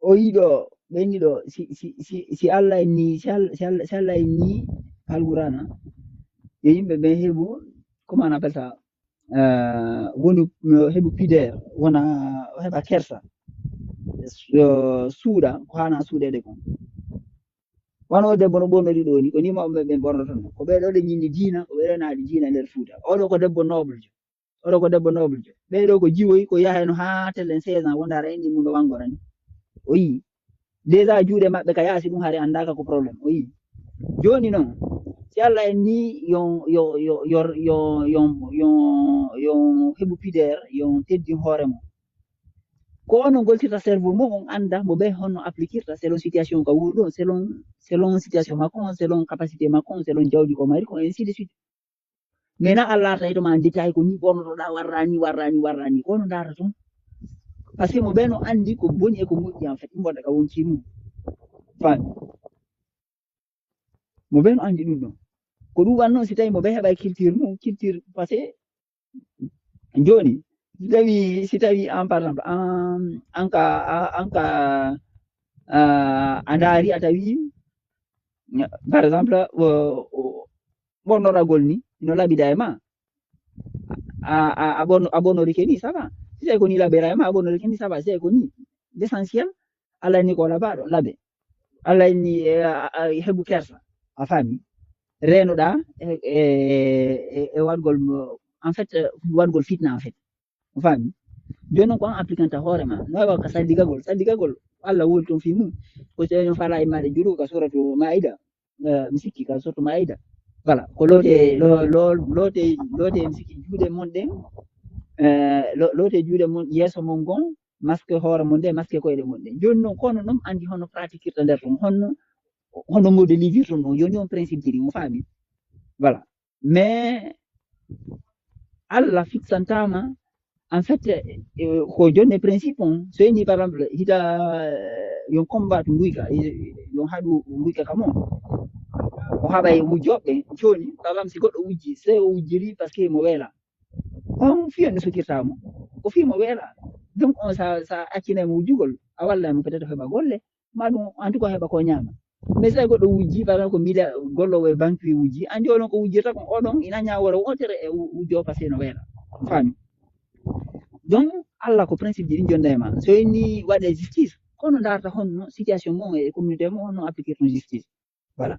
o yiɗo ɓenniɗo si Allah en ni si Allah en ni alqurana yo yimɓe ɓe heɓu comment on appelle ça wonu heɓu pudeur wona heɓa kersa suuɗa ko hana suuɗede kon wano debbo no ɓornori ɗo ni ko ni mawɓe ɓe ɓornoton ko ɓeɗo ɗe ñindi diina ko ɓeɗo naadi diina nder Fuuta oɗo ko debbo noble jo oɗo ko debbo noble jo ɓeɗo ko jiwoyi ko yahano ha tellen 16 ans wondara indi mum no wangorani o yii déjà juuɗe maɓɓe ka yaasi ɗum haare andaka ko probléme o yii joni noon si Allah en ni yon heɓu pudeur yon teddin hoore mum ko onon goltirta cerveau mum on anda mo ɓe honno appliquirta selon situation ka wuuri ɗo selon situation makko on selon capacité makko on selon jawdi ko mari ko ainsi de suite mais na Allah arta to ma détail ko ni ɓornotoɗa warrani ko no darata toon par ce que mo ɓe no andi ko boni e ko moƴƴi en fait imbonɗa ka wonki mum faami mo ɓe no andi ɗum ɗon ko ɗum wan noon si tawi mo ɓe heɓa culture mum culture par ce que joni si tawi an par exemple anka a ndaari a tawi par exemple ɓornoragol ni no laɓida e ma a ɓornorike ni ça va si tawi ko ni laɓira e ma a ɓornorike ni ça va si tawi ko ni l' essentiel Allah ni ko laɓaɗo laɓe Allah ni heɓu kersa a faami reenoɗa e waɗgol en fait waɗgol fitna en fait o faami joni noon ko an appliquanta hoore ma no wawa ka saddigagol Allah woni toon fi mum ko so en fala e maɗe juɗo ka suratu maida mi sikki ka suratu maida voilà ko loote mi sikki juuɗe mon ɗen loote juuɗe mon yeeso mon gon masque hoore mon nde masque koyɗe mon ɗen joni noon kono noon andi honno pratiquirta nder ton honno modélisir ton ɗon joni on principe ji ɗi mo faami voilà mais Allah fixantama en fait ko jonne principe on so ni par exemple hita yon combat nguyka yon haɗu nguyka kam on o haɓa e wujjoɓe joni par exemple si goɗɗo wujji se o wujjiri par ce que mo weela on fiyon no sukirtamo ko fi mo weela donc on sa accinemo wujjugol a wallamo peut être heɓa golle ma ɗum en tout cas heɓa ko ñaama mais so goɗɗo wujji par exemple ko mbiɗa gollowo e banque wujji andi oɗon ko wujjirta kon oɗon ina ñawora wotere e wujjo par ce que no weela faami donc Allah ko principe ji ɗin jonda e ma so ni waɗe justice kono darta honno situation mum e communauté mum honno appliquer ton justice voilà